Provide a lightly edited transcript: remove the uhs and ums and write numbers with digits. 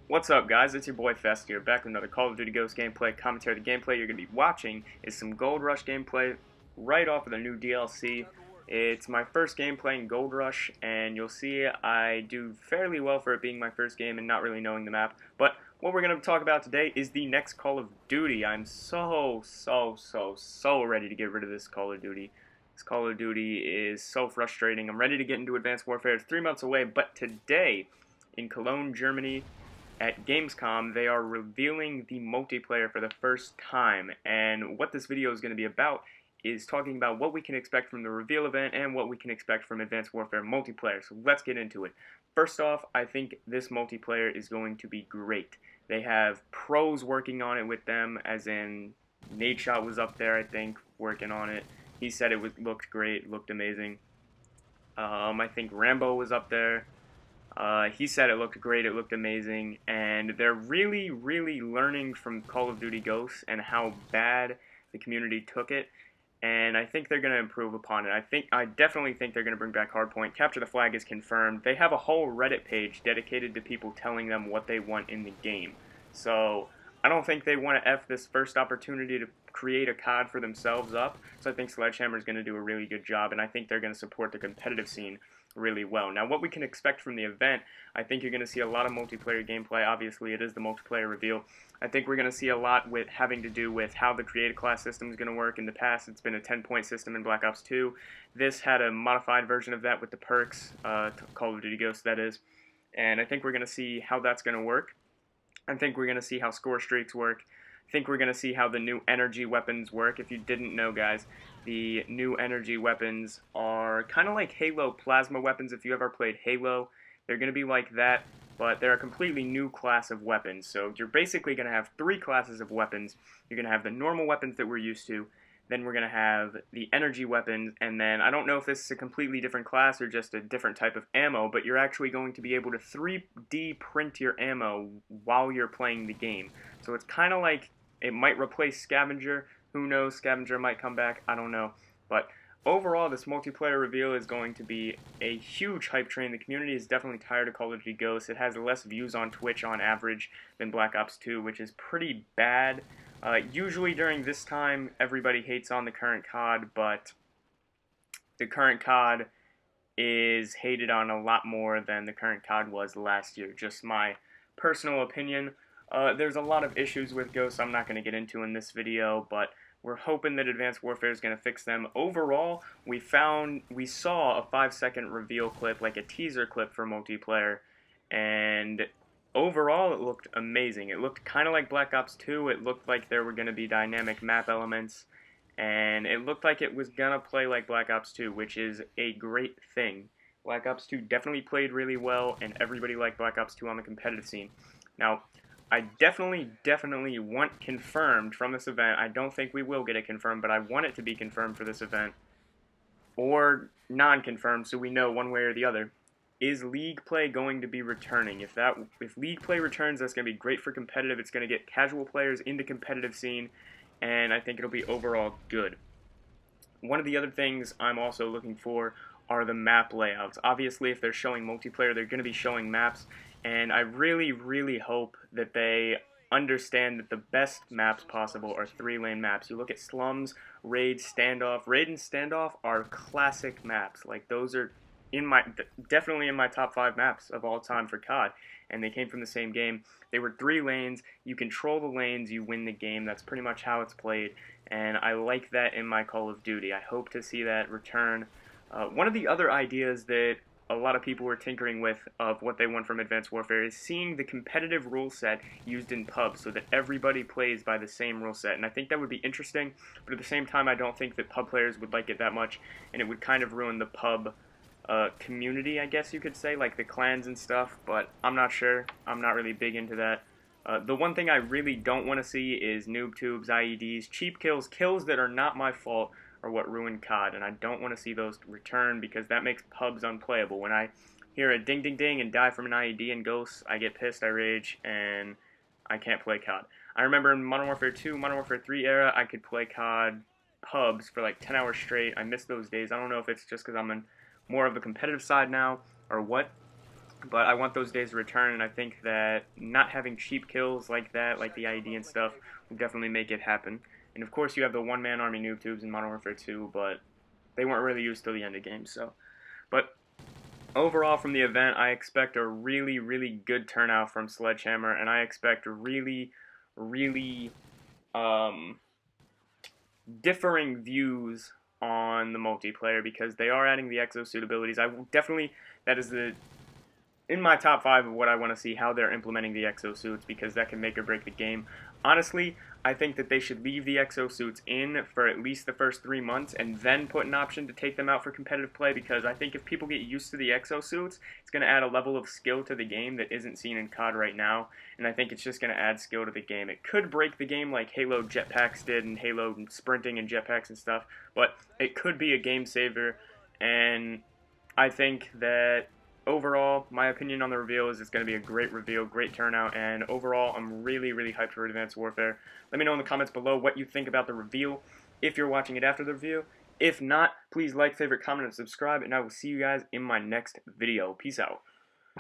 What's up, guys? It's your boy Fest here, back with another Call of Duty Ghosts gameplay commentary. The gameplay you're going to be watching is some Gold Rush gameplay right off of the new DLC. It's my first game playing Gold Rush, and you'll see I do fairly well for it being my first game and not really knowing the map. But what we're going to talk about today is the next Call of Duty. I'm so ready to get rid of this Call of Duty. This Call of Duty is so frustrating. I'm ready to get into Advanced Warfare. It's 3 months away, but today in Cologne, Germany, at Gamescom, they are revealing the multiplayer for the first time, and what this video is going to be about is talking about what we can expect from the reveal event and what we can expect from Advanced Warfare multiplayer. So let's get into it. First off, I think this multiplayer is going to be great. They have pros working on it with them, as in Nadeshot was up there, I think, working on it. He said it looked great, looked amazing. I think Rambo was up there. He said it looked great, it looked amazing, and they're really learning from Call of Duty Ghosts and how bad the community took it, and I think they're going to improve upon it. I definitely think they're going to bring back Hardpoint. Capture the Flag is confirmed. They have a whole Reddit page dedicated to people telling them what they want in the game. So I don't think they want to F this first opportunity to create a COD for themselves up, so I think Sledgehammer is going to do a really good job, and I think they're going to support the competitive scene really well. Now, what we can expect from the event, I think you're going to see a lot of multiplayer gameplay. Obviously, it is the multiplayer reveal. I think we're going to see a lot with having to do with how the creative class system is going to work. In the past, it's been a 10-point system in Black Ops 2. This had a modified version of that with the perks, Call of Duty Ghosts, that is. And I think we're going to see how that's going to work. I think we're going to see how score streaks work. I think we're going to see how the new energy weapons work. If you didn't know, guys, the new energy weapons are kind of like Halo plasma weapons. If you ever played Halo, they're going to be like that, but they're a completely new class of weapons. So you're basically going to have 3 classes of weapons. You're going to have the normal weapons that we're used to, then we're going to have the energy weapons, and then I don't know if this is a completely different class or just a different type of ammo, but you're actually going to be able to 3D print your ammo while you're playing the game. So it's kind of like it might replace Scavenger. Who knows? Scavenger might come back. I don't know. But overall, this multiplayer reveal is going to be a huge hype train. The community is definitely tired of Call of Duty Ghosts. It has less views on Twitch on average than Black Ops 2, which is pretty bad. Usually during this time, everybody hates on the current COD, but the current COD is hated on a lot more than the current COD was last year. Just my personal opinion. There's a lot of issues with Ghosts I'm not going to get into in this video, but we're hoping that Advanced Warfare is going to fix them. Overall, we saw a 5-second reveal clip, like a teaser clip for multiplayer, and overall it looked amazing. It looked kind of like Black Ops 2. It looked like there were going to be dynamic map elements, and it looked like it was going to play like Black Ops 2, which is a great thing. Black Ops 2 definitely played really well, and everybody liked Black Ops 2 on the competitive scene. Now, I definitely want confirmed from this event. I don't think we will get it confirmed, but I want it to be confirmed for this event, or non-confirmed, so we know one way or the other. Is League Play going to be returning? If League Play returns, that's going to be great for competitive. It's going to get casual players into competitive scene, and I think it'll be overall good. One of the other things I'm also looking for are the map layouts. Obviously, if they're showing multiplayer, they're going to be showing maps, and I really hope that they understand that the best maps possible are 3-lane maps. You look at Slums, Raid, Standoff. Raid and Standoff are classic maps. Like, those are definitely in my top 5 maps of all time for COD, and they came from the same game. They were 3 lanes. You control the lanes, you win the game. That's pretty much how it's played, and I like that in my Call of Duty. I hope to see that return. One of the other ideas that a lot of people were tinkering with of what they want from Advanced Warfare is seeing the competitive rule set used in pubs so that everybody plays by the same rule set. And I think that would be interesting, but at the same time I don't think that pub players would like it that much, and it would kind of ruin the pub community, I guess you could say, like the clans and stuff, but I'm not sure. I'm not really big into that. The one thing I really don't want to see is noob tubes, IEDs, cheap kills, kills that are not my fault, are what ruined COD, and I don't want to see those return because that makes pubs unplayable. When I hear a ding ding ding and die from an IED in Ghosts, I get pissed, I rage, and I can't play COD. I remember in Modern Warfare 2, Modern Warfare 3 era, I could play COD pubs for like 10 hours straight. I miss those days. I don't know if it's just because I'm in more of the competitive side now or what, But I want those days to return, and I think that not having cheap kills like that, like the ID and stuff, will definitely make it happen. And of course, you have the one-man army noob tubes in Modern Warfare 2, but they weren't really used till the end of the game. So, but overall, from the event, I expect a really, really good turnout from Sledgehammer, and I expect really, really differing views on the multiplayer because they are adding the exosuit abilities. I definitely, that is the in my top 5 of what I want to see how they're implementing the exosuits, because that can make or break the game. Honestly, I think that they should leave the exosuits in for at least the first 3 months and then put an option to take them out for competitive play, because I think if people get used to the exosuits, it's going to add a level of skill to the game that isn't seen in COD right now, and I think it's just going to add skill to the game. It could break the game like Halo jetpacks did, and Halo sprinting and jetpacks and stuff, but it could be a game saver, and I think that overall, my opinion on the reveal is it's going to be a great reveal, great turnout, and overall, I'm really, really hyped for Advanced Warfare. Let me know in the comments below what you think about the reveal, if you're watching it after the reveal. If not, please like, favorite, comment, and subscribe, and I will see you guys in my next video. Peace out.